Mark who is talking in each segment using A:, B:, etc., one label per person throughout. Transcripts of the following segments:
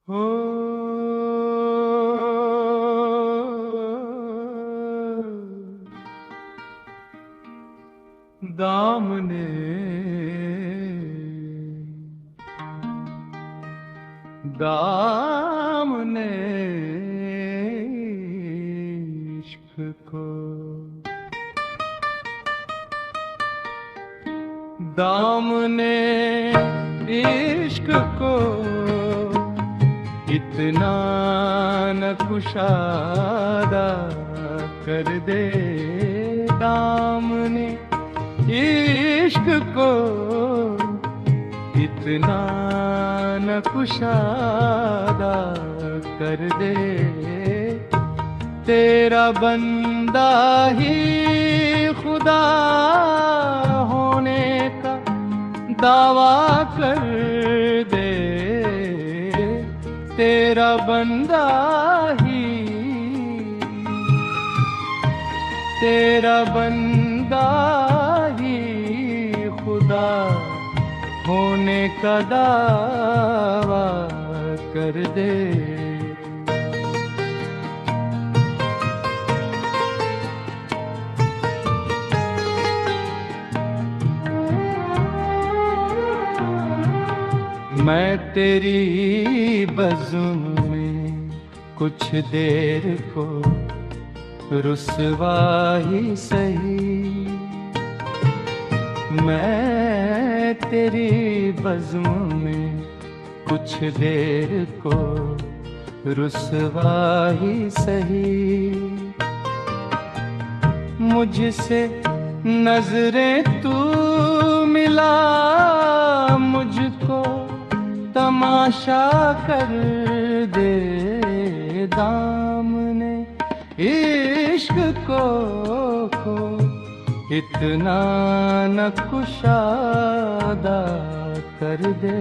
A: हो दामने दामने इश्क को दामने इश्क को इतना न कुशादा कर दे। दामने इश्क को इतना न कुशादा कर दे। तेरा बंदा ही खुदा होने का दावा कर दे। तेरा बंदा ही तेरा बंदा ही खुदा होने का दावा कर दे। मैं तेरी बज़्म में कुछ देर को रुसवा ही सही। मैं तेरी बज़्म में कुछ देर को रुसवा ही सही। मुझसे नजरें तू मिला मुझको तमाशा कर दे। दामने इश्क को इतना न कुशादा कर दे।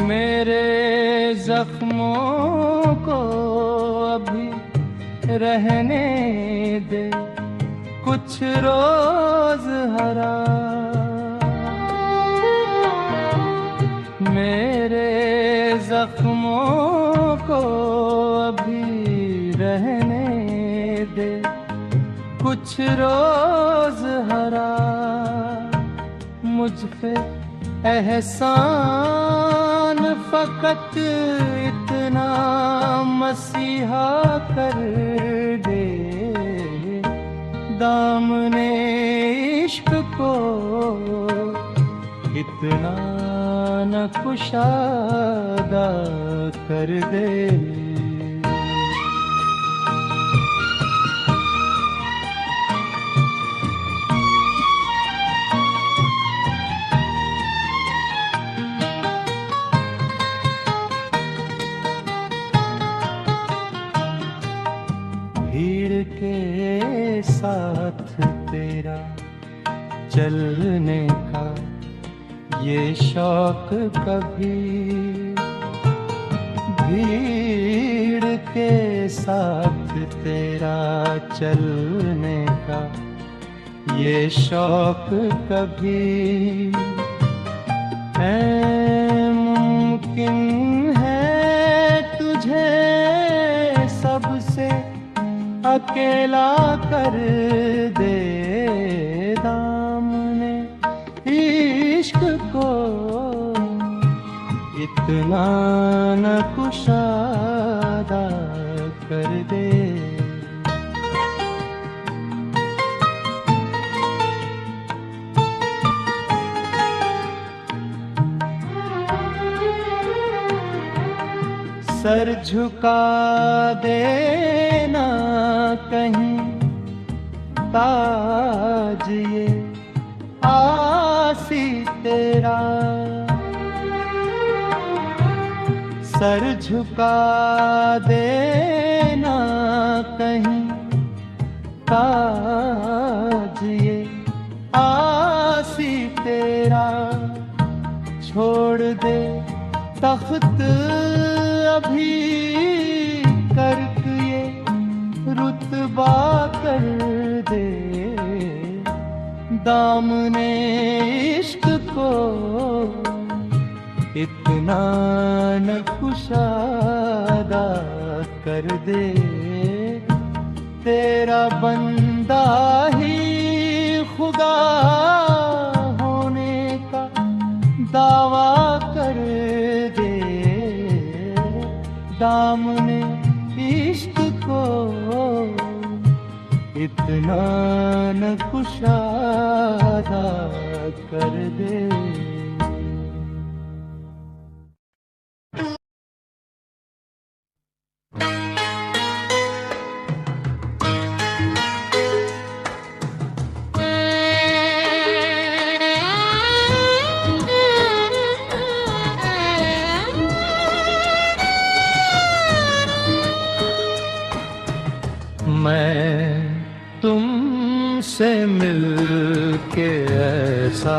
A: मेरे जख्मों को अभी रहने दे कुछ रोज हरा। मेरे जख्मों को अभी रहने दे कुछ रोज हरा। मुझ पे एहसान फकत इतना मसीहा कर दे। दामने इश्क को इतना न कुशादा कर दे। भीड़ के साथ तेरा चलने का ये शौक कभी। भीड़ के साथ तेरा चलने का ये शौक कभी। है मुमकिन है तुझे सबसे अकेला कर दे। दामने इश्क को इतना न कुशादा कर दे। सर झुका देना कहीं ताज ये आसी तेरा। सर झुका देना कहीं ताज ये आसी तेरा। छोड़ दे तख्त अभी कर्क ये रुतबा कर दे, दामने इश्क को इतना न कुशादा कर दे। तेरा बंदा ही खुदा होने का दावा कर दे, दामने इश्क को इतना न कुशादा कर दे। मैं तुमसे मिलके ऐसा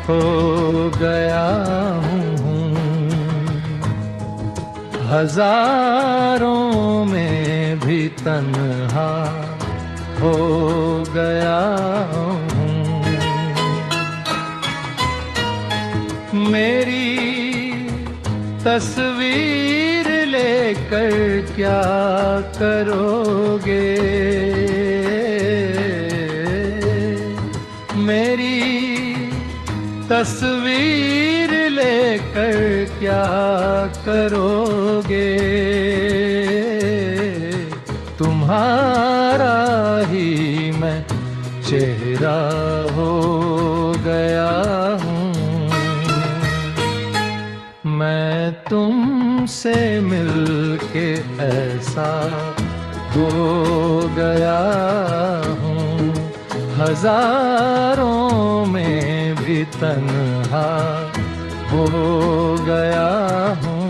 A: हो गया हूँ, हजारों में भी तन्हा हो गया हूँ। मेरी तस्वीर लेकर क्या करोगे, मेरी तस्वीर लेकर क्या करोगे। तुम्हारा ही मैं चेहरा हो गया हूँ। मैं तुमसे मिलके ऐसा हो गया हूँ, हजारों में भी तन्हा हो गया हूँ।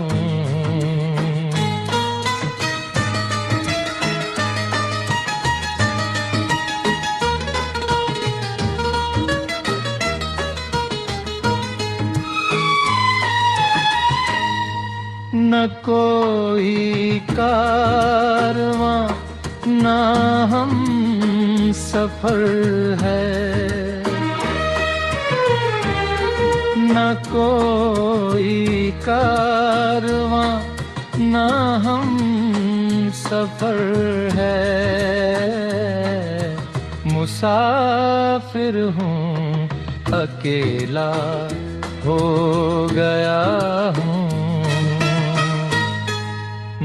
A: न कोई कारवां न हम सफर है, न कोई कारवां न हम सफर है। मुसाफिर हूँ अकेला हो गया हूँ।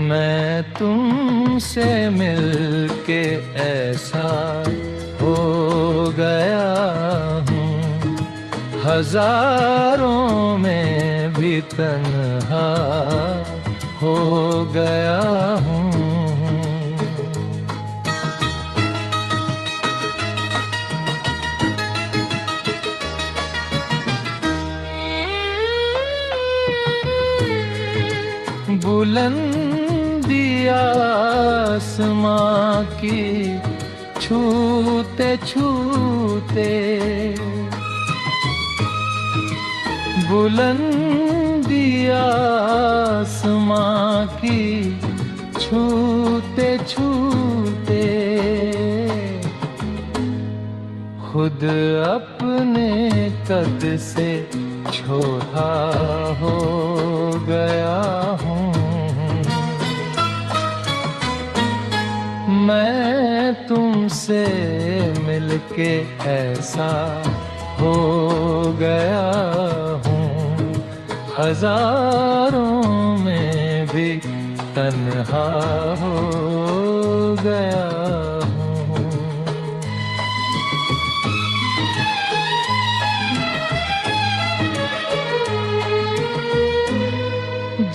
A: मैं तुमसे मिलके ऐसा हो गया हूँ, हजारों में भी तन्हा हो गया हूँ। बुलंदी आसमां की छूते छूते, बुलंदी आसमां की छूते छूते, खुद अपने कद से छोटा हो गया हूँ। मैं तुमसे मिलके ऐसा हो गया हूँ, हजारों में भी तन्हा हो गया हूँ।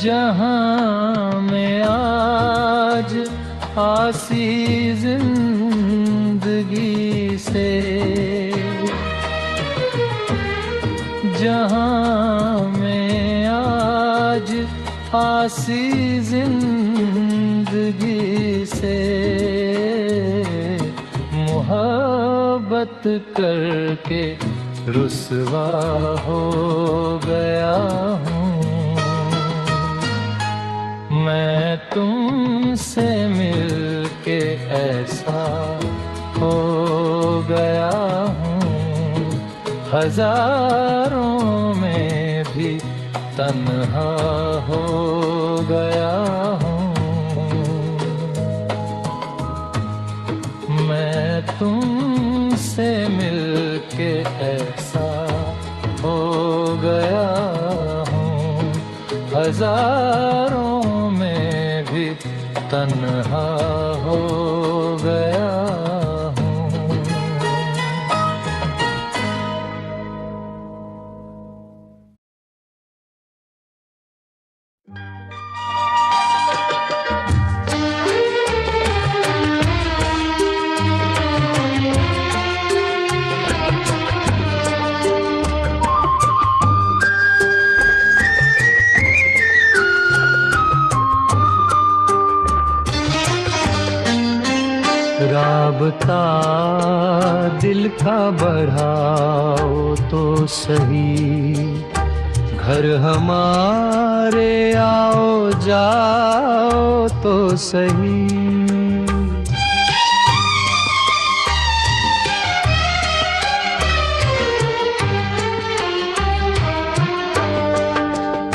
A: जहाँ में आज आसी जिंदगी से, जहाँ में आज आसी जिंदगी से, मोहब्बत करके रुसवा हो गया हूँ। तुमसे मिलके ऐसा हो गया हूँ, हजारों में भी तन्हा हो गया हूँ। मैं तुमसे मिलके ऐसा हो गया हूँ, हजारों में भी तन्हा हो गया हूँ। राबता दिल का बढ़ाओ तो सही, घर हमारे आओ जाओ तो सही।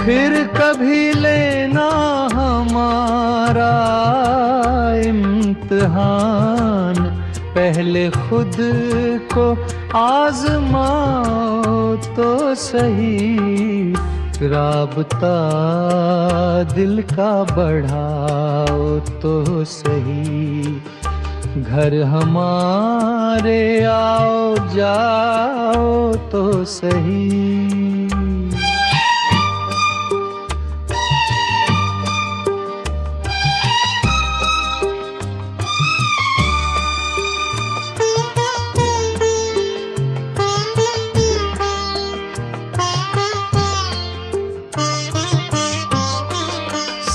A: फिर कभी लेना हमारा इम्तिहान, पहले खुद को आजमाओ तो सही। राबता दिल का बढ़ाओ तो सही, घर हमारे आओ जाओ तो सही।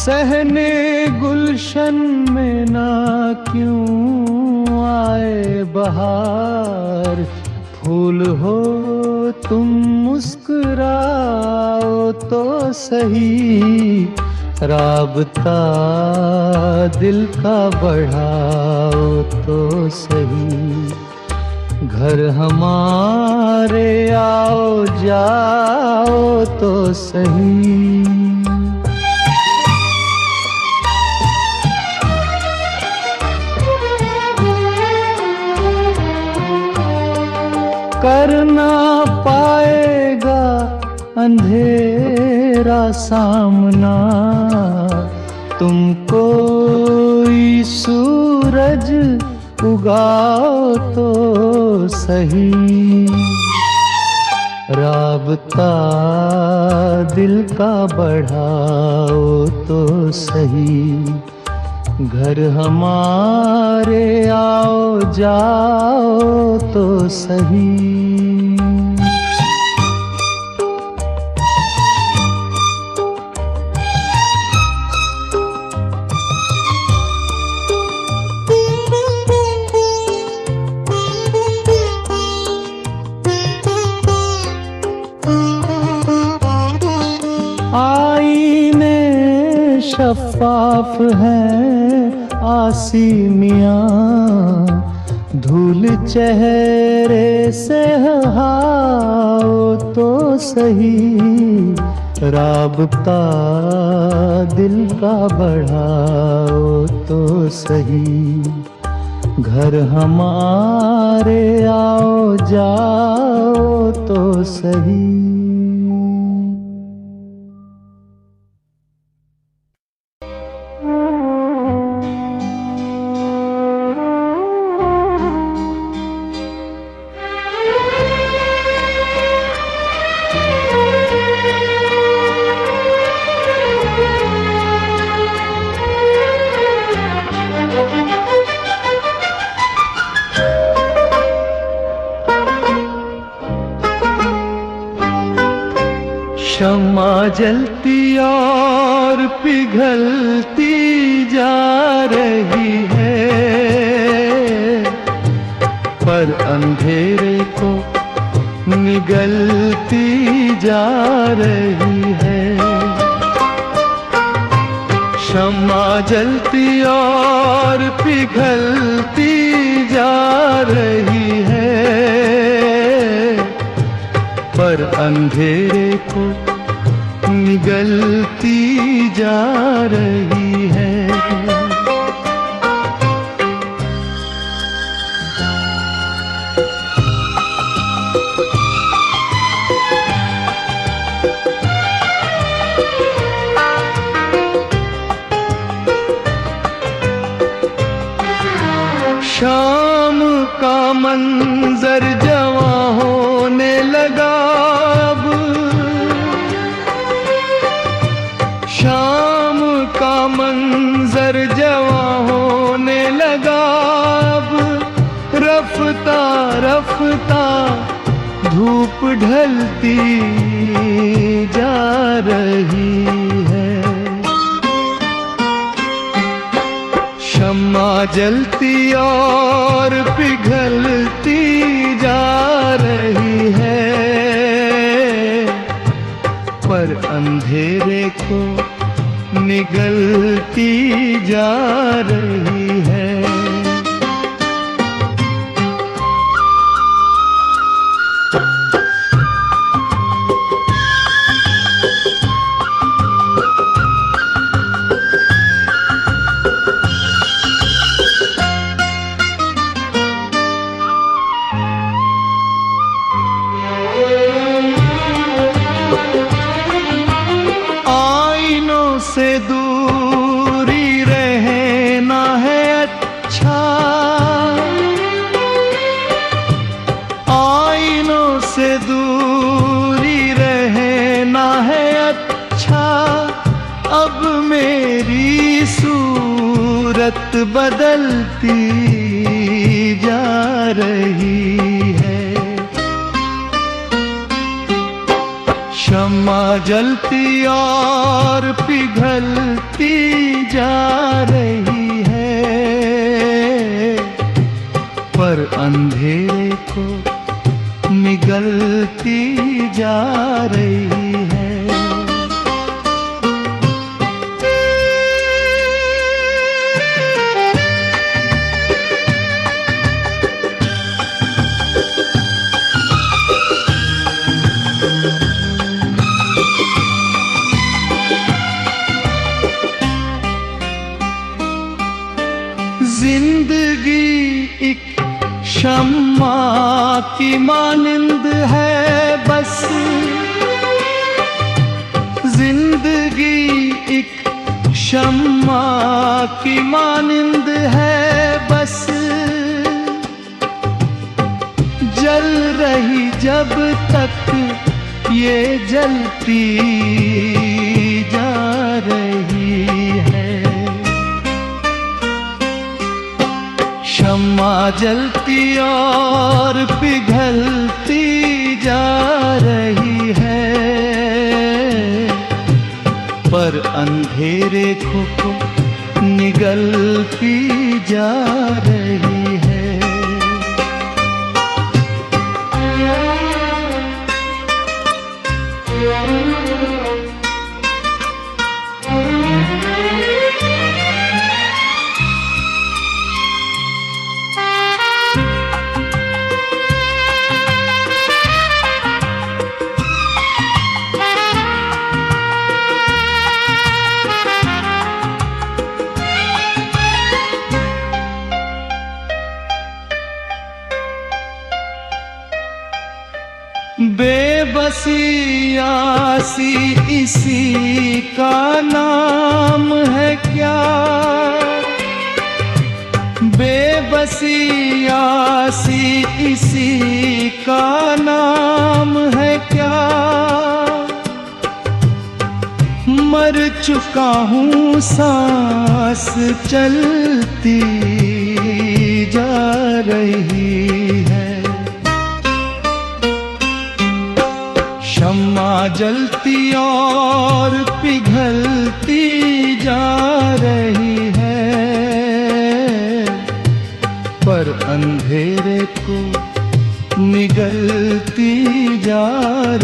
A: सहने गुलशन में ना क्यों आए बहार, फूल हो तुम मुस्कुराओ तो सही। राबता दिल का बढ़ाओ तो सही, घर हमारे आओ जाओ तो सही। करना पाएगा अंधेरा सामना, तुमको सूरज उगाओ तो सही। राबता दिल का बढ़ाओ तो सही, घर हमारे आओ जाओ तो सही। आईने शफ़ाफ हैं आसी मियाँ, धूल चेहरे से हाओ तो सही। राबता दिल का बढ़ाओ तो सही, घर हमारे आओ जाओ तो सही। शम्मा जलती और पिघलती जा रही है, पर अंधेरे को निगलती जा रही है। शम्मा जलती और पिघलती जा रही है, पर अंधेरे को निगलती जा रही है। शाम का मंजर जवां होने लगा अब, शाम का मंजर जवां होने लगा अब, रफ्ता रफ्ता धूप ढलती जा रही है। शम्मा जलती और पिघलती जा रही है, पर अंधेरे को निगलती जा रही है। से दूरी रहना है अच्छा, आईनों से दूरी रहना है अच्छा। अब मेरी सूरत बदलती जा रही है। शम्मा जलती और पिघलती जा रही है, पर अंधेरे को निगलती जा रही है। जिंदगी एक शम्मा की मानिंद है बस, जिंदगी एक शम्मा की मानिंद है बस। जल रही जब तक ये जलती जा रही है। शम्मा जलती और पिघलती जा रही है, पर अंधेरे को निगलती जा रही है। बेबसी आसी इसी का नाम है क्या, बेबसी आसी इसी का नाम है क्या। मर चुका हूँ सांस चलती जा रही है। शम्मा जलती और पिघलती जा रही है, पर अंधेरे को निगलती जा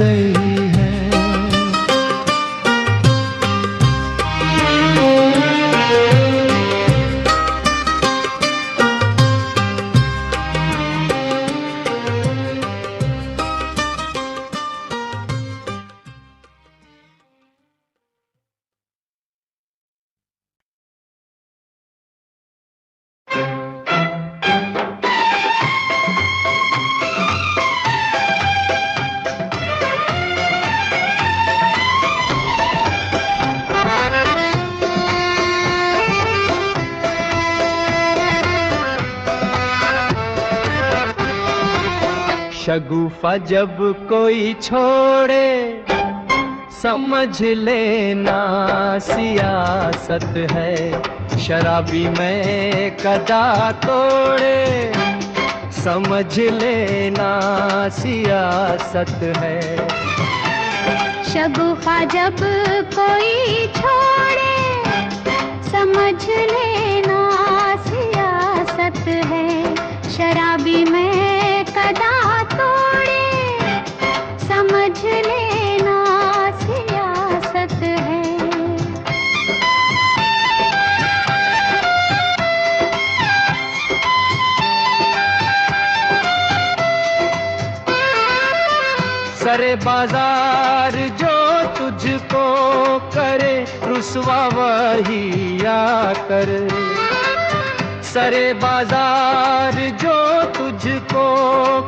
A: रही है। शगुफा जब कोई छोड़े समझ लेना सियासत है, शराबी में कदा तोड़े समझ लेना सियासत है।
B: शगुफा जब कोई छोड़े समझ लेना सियासत है, शराबी में कदा तोड़े समझ लेना सियासत है। सरे बाजार जो तुझको करे रुसवा वही आकर, सरे बाजार जो तुझको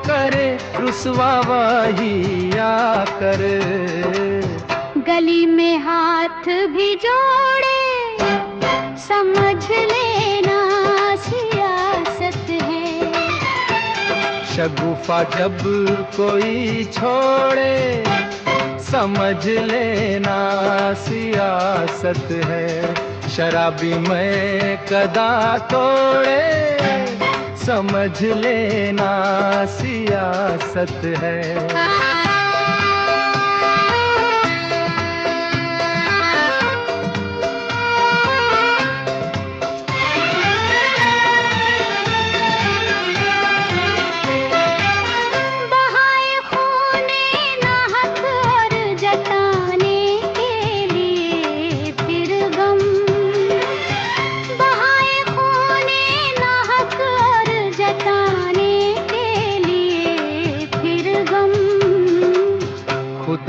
B: करे रुसवा वही आकर। गली में हाथ भी जोड़े समझ लेना सियासत है।
A: शगुफा जब कोई छोड़े समझ लेना सियासत है, शराबी में कदा तोड़े समझ लेना सियासत है।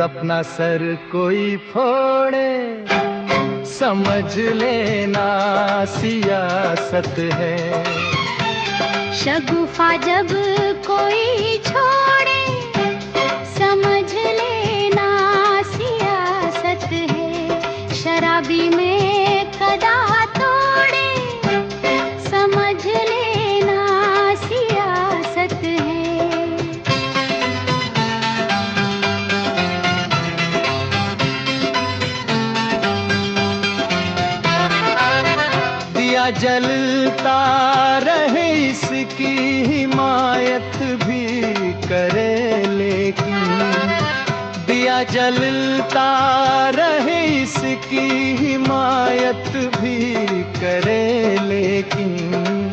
A: अपना सर कोई फोड़े समझ लेना सियासत है।
B: शगुफा जब कोई छोड़े समझ लेना सियासत है, शराबी में कदा तोड़े समझ लेना सियासत है।
A: दिया जलता रहे इसकी हिमायत भी करे लेकिन, दिया जलता रहे इसकी हिमायत भी करे लेकिन।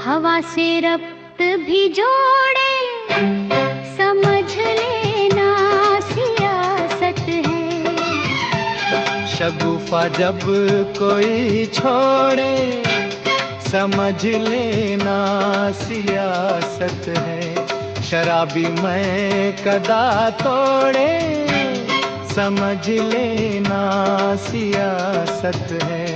B: हवा से रब्त भी जोड़े समझ लेना सियासत है।
A: शगुफा जब कोई छोड़े समझ लेना सियासत है, शराबी में कदा तोड़े समझ लेना सियासत है।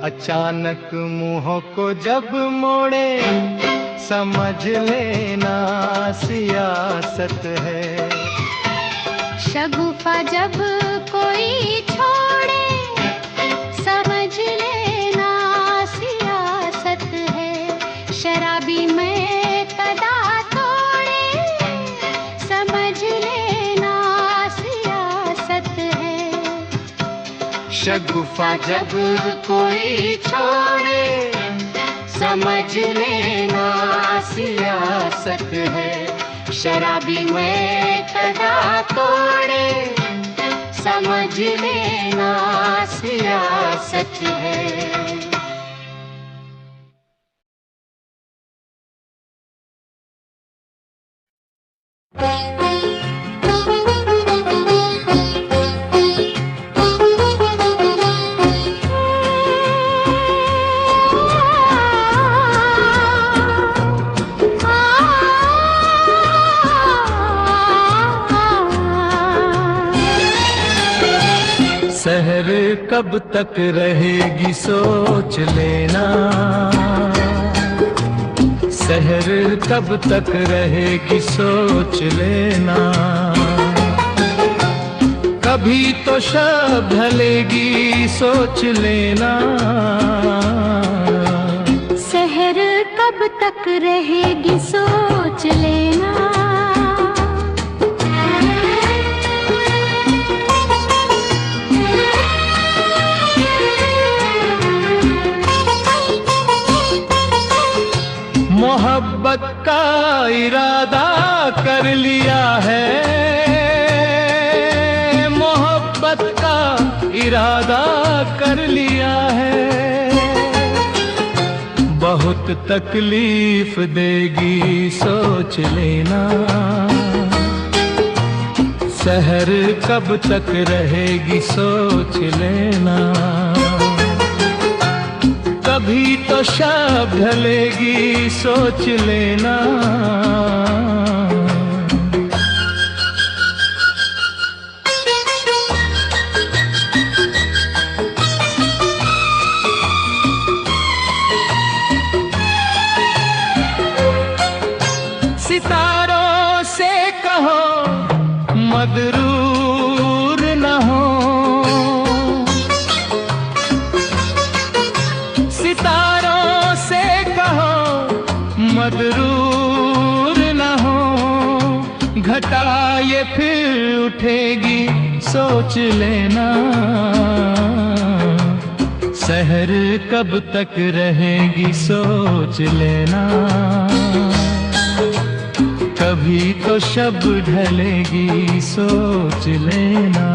A: अचानक मुंह को जब मोड़े समझ लेना सियासत है।
B: शगुफा जब कोई छोड़े समझ लेना सियासत है, शराबी में कदा तोड़े समझ लेना सियासत है।
A: शगुफा जब कोई छोड़े समझ लेना सियासत है, शराबी में कदा तोड़े समझ लेना सियासत है।
C: सहर कब तक रहेगी सोच लेना, सहर कब तक रहेगी सोच लेना। कभी तो शब ढलेगी सोच लेना,
B: सहर कब तक रहेगी सोच लेना।
C: मोहब्बत का इरादा कर लिया है, मोहब्बत का इरादा कर लिया है। बहुत तकलीफ देगी सोच लेना, सहर कब तक रहेगी सोच लेना। कभी तो शब ढलेगी सोच लेना। सितारों से कहो मदरूर न हो, सितारों से कहो मदरूर न हो। घटा ये फिर उठेगी सोच लेना, सहर कब तक रहेगी सोच लेना। कभी तो शब ढलेगी सोच लेना।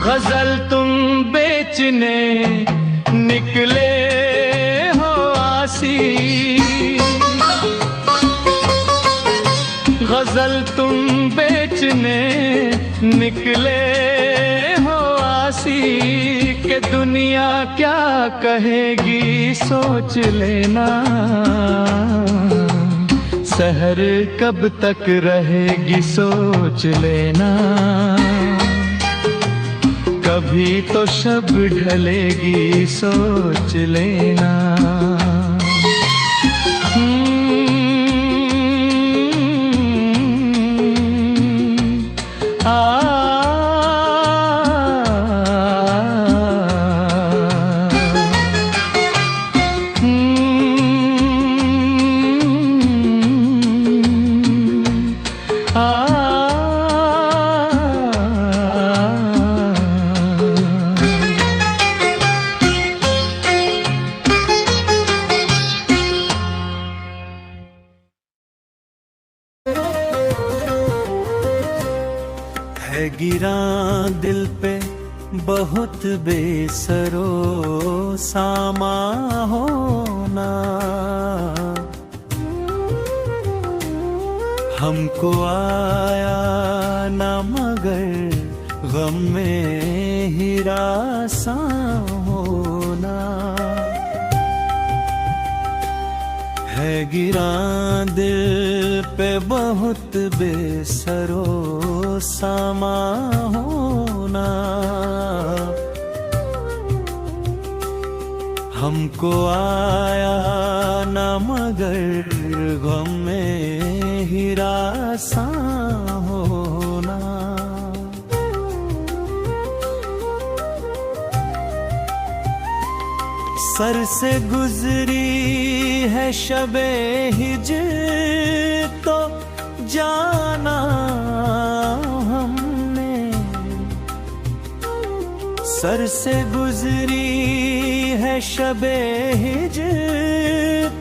C: गजल तुम बेचने निकले हो आसी, गजल तुम बेचने निकले हो आसी। कि दुनिया क्या कहेगी सोच लेना, सहर कब तक रहेगी सोच लेना। कभी तो शब ढलेगी सोच लेना।
D: गिरा दिल पे बहुत बेसरो सामा होना, हमको आया ना मगर गम में हिरासा होना। है गिरा दिल पे बहुत बेसरो सामा होना, हमको आया ना मगर गम में हीरा सा होना। सर से गुजरी है शबे हिज्र तो जाना हमने। सर से गुजरी है शबे हिज्र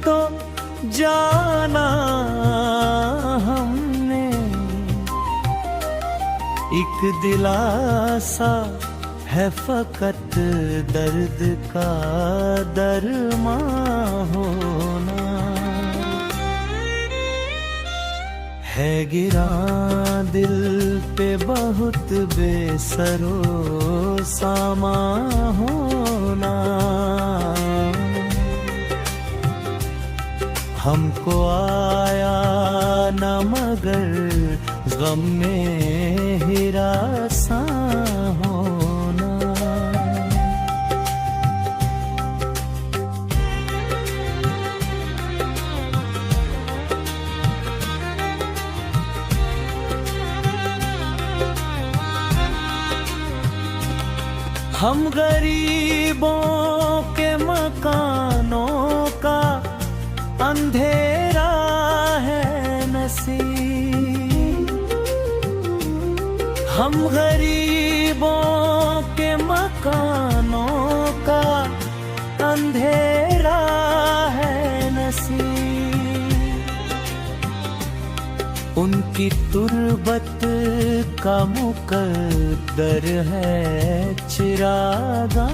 D: तो जाना हमने। एक दिलासा है फकत दर्द का दरमां होना। है गिरा दिल पे बहुत बेसरो सामा होना। हमको आया न मगर गम में हिरासा होना। हम गरीबों के मकानों का अंधेरा है नसीब। हम गरीबों के मकानों का अंधेरा है नसीब। उनकी तुरबत का मुकद्दर है चिरागा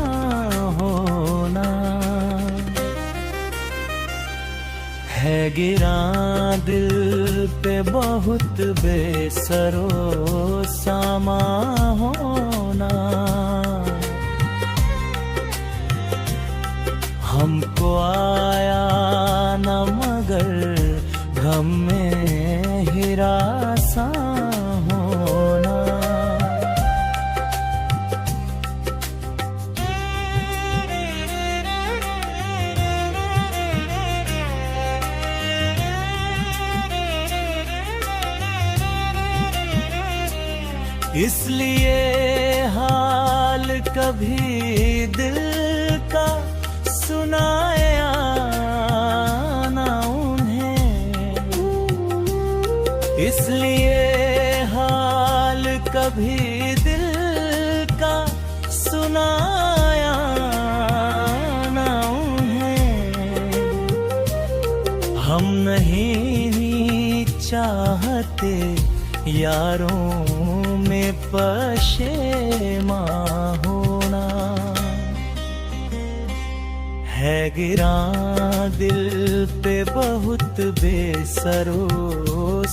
D: होना। है गिरा दिल पे बहुत बेसरो सामा होना। हमको आया न मगर गम में हिरासा होना। इसलिए हाल कभी दिल का सुनाया ना उन्हें। इसलिए हाल कभी दिल का सुनाया ना उन्हें। हम नहीं चाहते यारों में पशेमा होना। है गिरा दिल पे बहुत बेसरो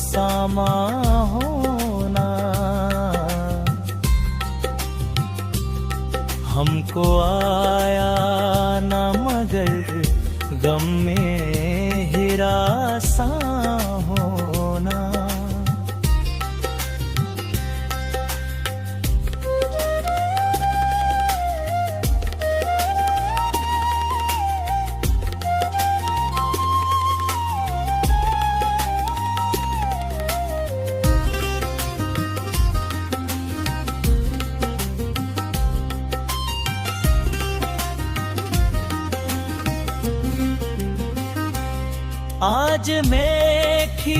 D: सामा होना। हमको आया न मगर गम में हिरासा होना। आज मेखी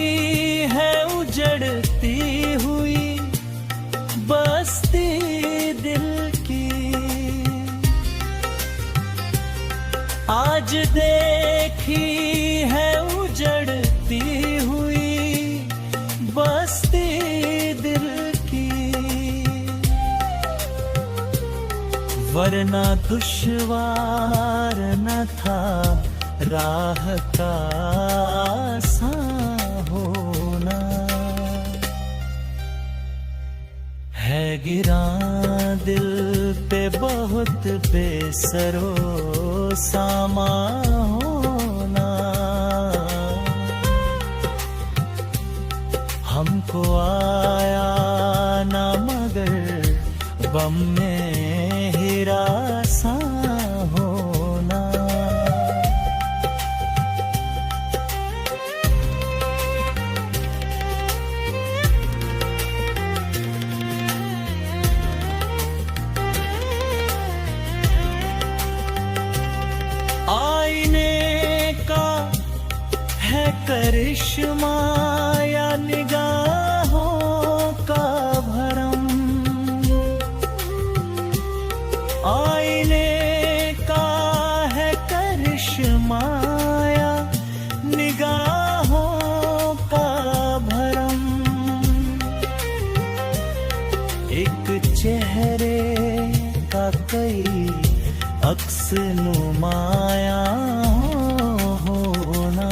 D: है उजड़ती हुई बस्ती दिल की। आज देखी है उजड़ती हुई बस्ती दिल की। वरना दुश्वार न था राह का आसान होना। है गिरा दिल पे बहुत बेसरो सामा होना। हमको आया न मगर गम में हिरासा होना। करिश्मा या निगाहों का भरम, आईने का है करिश्मा या निगाहों का भरम। एक चेहरे का कई अक्स नुमाया होना,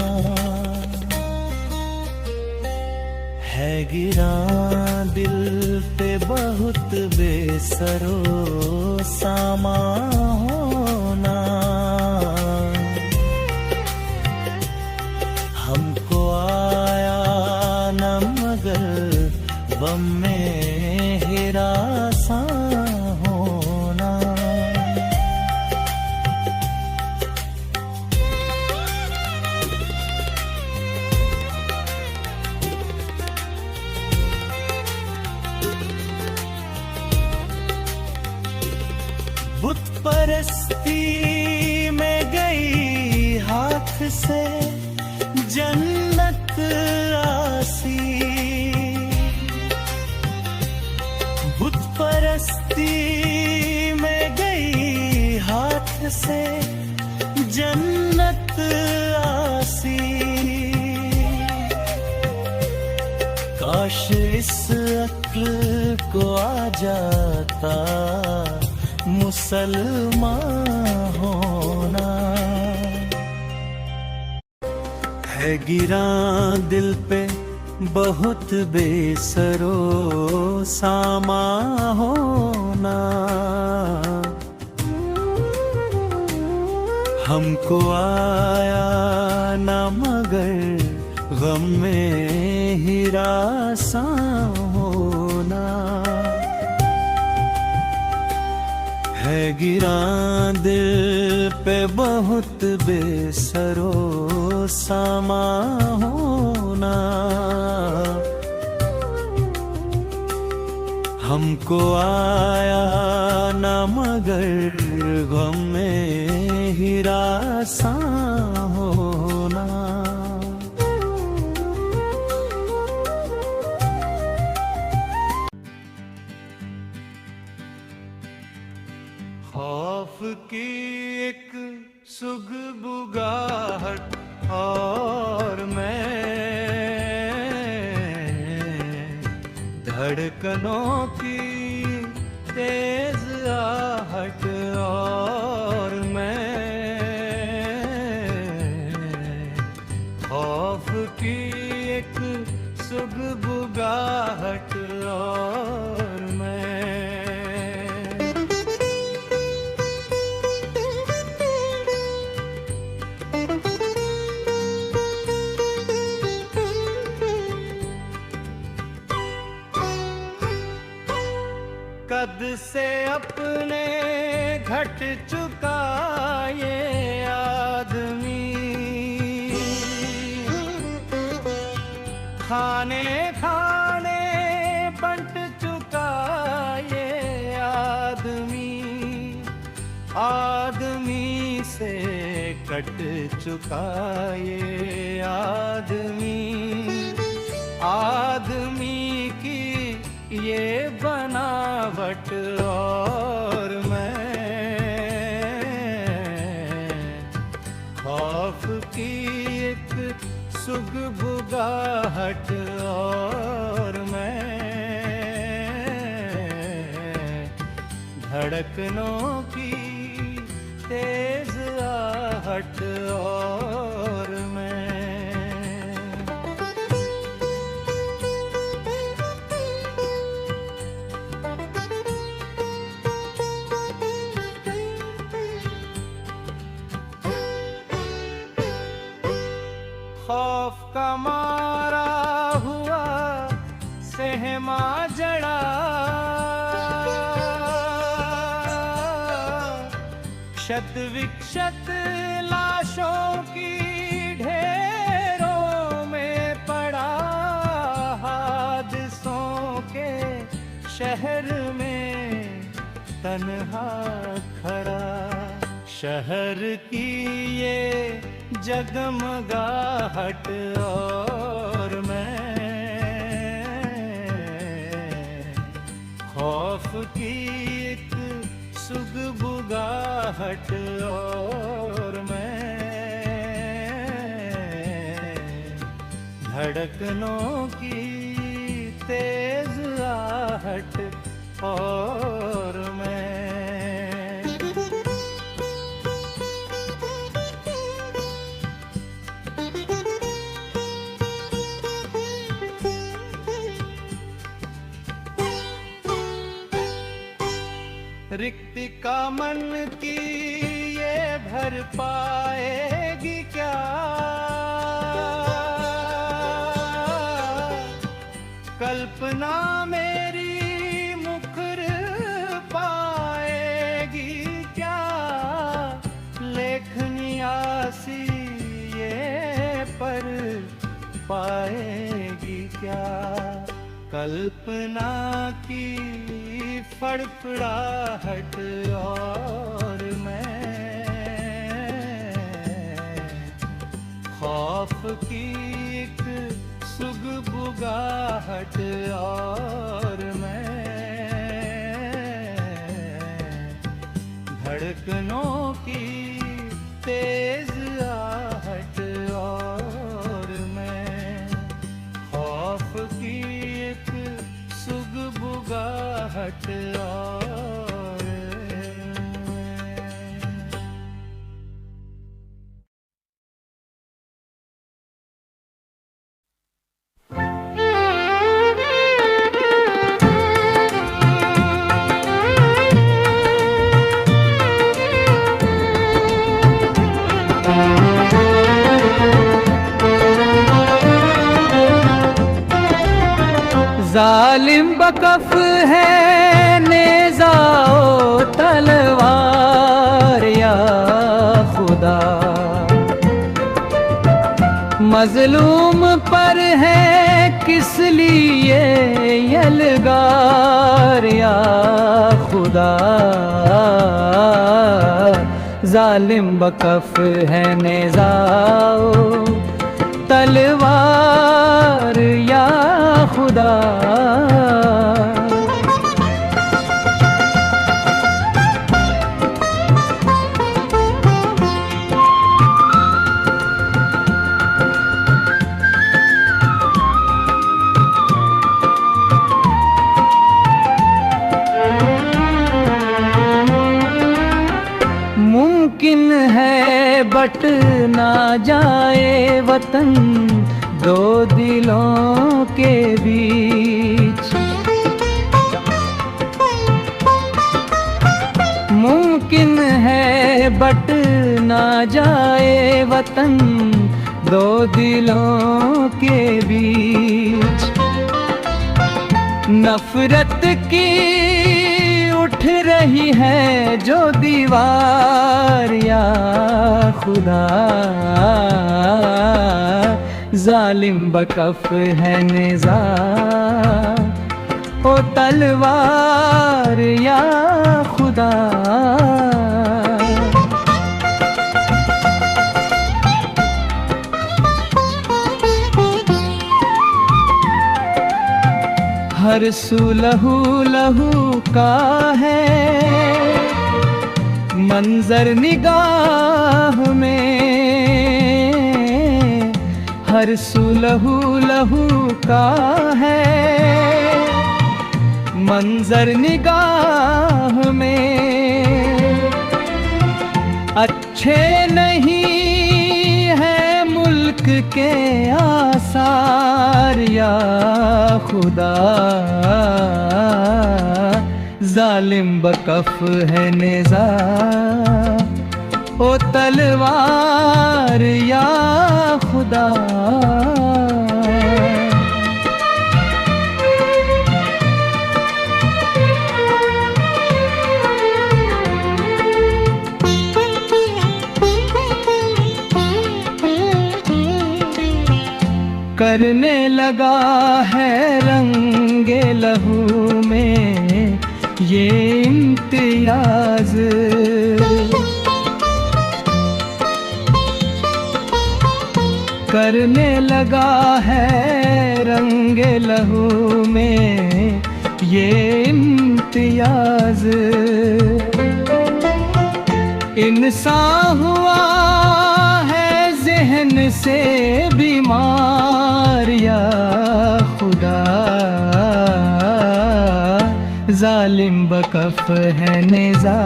D: है गिरा दिल पे बहुत बेसरो सामा होना। हमको आया न मगर बम में हिरासा होना। बुत परस्ती में गई हाथ से जन्नत आसी, बुत परस्ती में गई हाथ से जन्नत आसी। काश इस अक्ल को आ जाता मुसलमान होना। है गिरा दिल पे बहुत बेसरो सामा होना। हमको आया न मगर गम में हिरासा होना। है गिरा दिल पे बहुत बेसरो सामा होना। हमको आया न मगर गम में हिरासा होना। खौफ की एक सुगबुगाहट और मैं, धड़कनों की तेज आहट और मैं, खौफ की एक सुगबुगाहट और मैं। कद से अपने घट चुका ये आदमी, खाने खाने बंट चुका ये आदमी, आदमी से कट चुका ये आदमी, आदमी की ये बनावट और मैं, खौफ की एक सुगबुगाहट और मैं, धड़कनों की तेज आहट और मैं। खौफ का मारा हुआ सहमा जड़ा, शत विक्षत लाशों की ढेरों में पड़ा, हादसों के शहर में तन्हा खड़ा, शहर की ये जगमगाहट और मैं खौफ की एक सुगबुगाहट और मैं धड़कनों की तेज आहट और मैं रिक्तिका मन की ये भर पाएगी क्या? कल्पना मेरी मुखर पाएगी क्या? लेखनी आसी ये पर पाएगी क्या? कल्पना की फड़फड़ाहट और मैं खौफ की एक सुगबुगाहट और मैं धड़कनों की तेज आहट और मैं खौफ की एक सुगबुगाहट और
E: जालिम बकफ है नेज़ाओ तलवार या खुदा, मजलूम पर है किस लिए यलगार या खुदा। जालिम बकफ है नेज़ाओ तलवार या खुदा। मुमकिन है बट ना जाए वतन दो दिलों के बीच। मुमकिन है बट ना जाए वतन दो दिलों के बीच। नफरत की उठ रही है जो दीवार या खुदा। जालिम बकफ है नेज़ा ओ तलवार या खुदा। हर सू लहू लहू का है मंजर निगाह में। हर सू लहू लहू का है मंजर निगाह में। अच्छे नहीं है मुल्क के आसार या खुदा। जालिम बकफ है नेज़ा ओ तलवार या खुदा। करने लगा है रंगे लहू में ये इम्तियाज। करने लगा है रंगे लहू में ये इम्तियाज। इंसान हुआ है ज़हन से बीमार या खुदा, जालिम बकफ है नेज़ा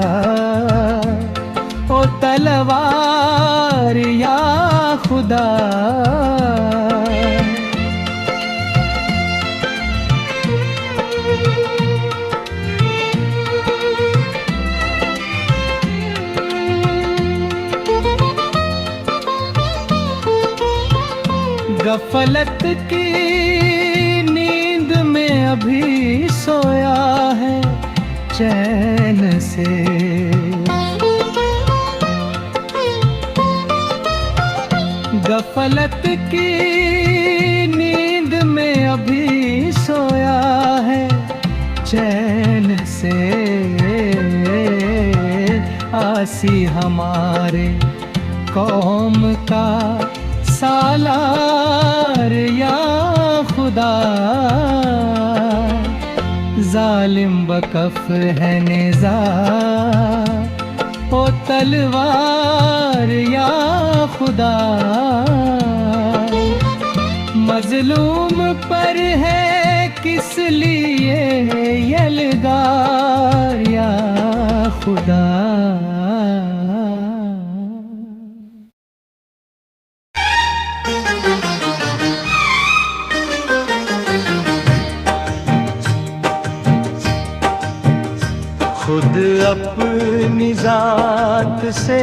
E: ओ तलवार या खुदा। गफलत की नींद में अभी सोया है चैन से, गफलत की नींद में अभी सोया है चैन से। आसी हमारे कौम का सालार या खुदा, जालिम बकफ है नेज़ा ओ तलवार या खुदा। मजलूम पर है किस लिए यलगार या खुदा।
C: खुद अपनी जात से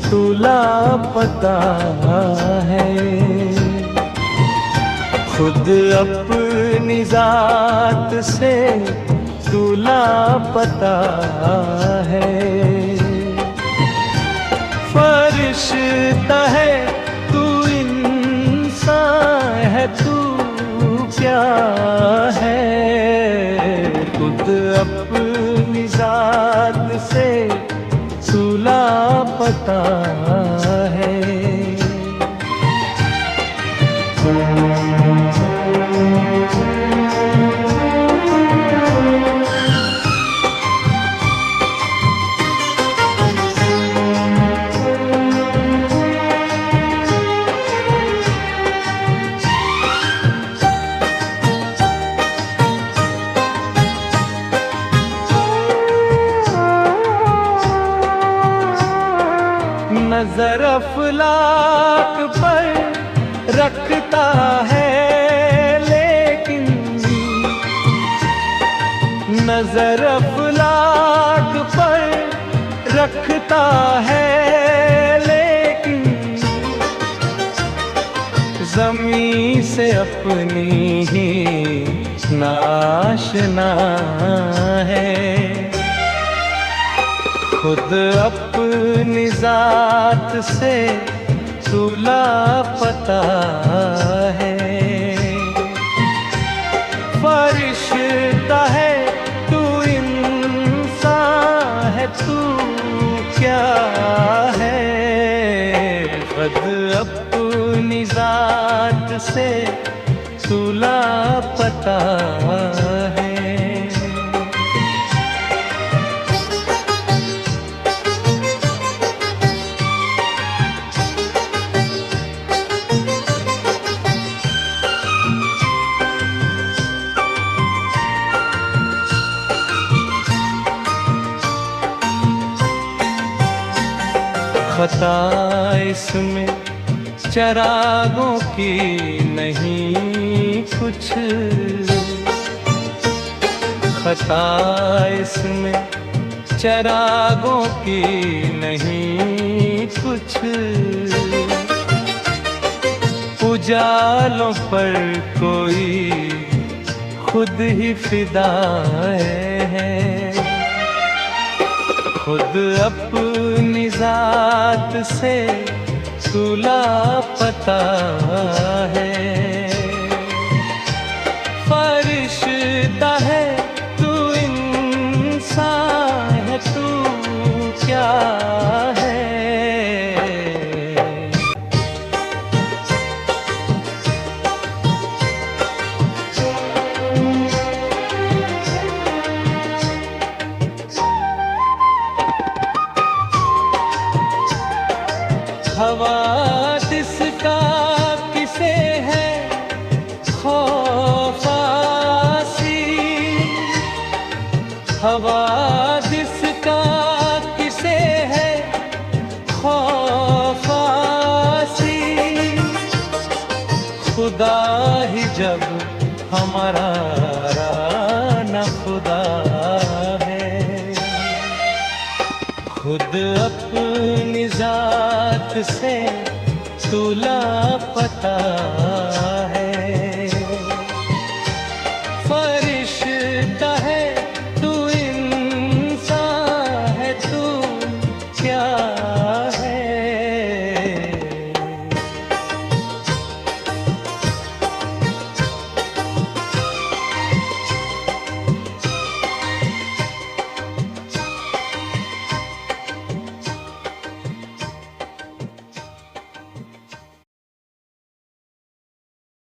C: तू लापता है, खुद अपनी जात से तू लापता है। फरिश्ता है तू इंसान है तू क्या है, खुद अपनी जात से तू लापता है। नजर अफलाक पर रखता है लेकिन, नजर अफलाक पर रखता है लेकिन, ज़मीं से अपनी ही नाशना है। खुद अपनी जात से तू लापता है। फरिश्ता है तू इंसान है तू क्या है, खुद अपनी जात से तू लापता है। खता इसमें चरागों की नहीं कुछ, खता इसमें चरागों की नहीं कुछ, उजालों पर कोई खुद ही फिदा है। खुद अपनी जात से तू लापता है। फरिश्ता है तू इंसान है तू क्या है। खौफासी हवादिस का किसे है खौफासी, खुदा ही जब हमारा न खुदा है। खुद अपनी जात से तू लापता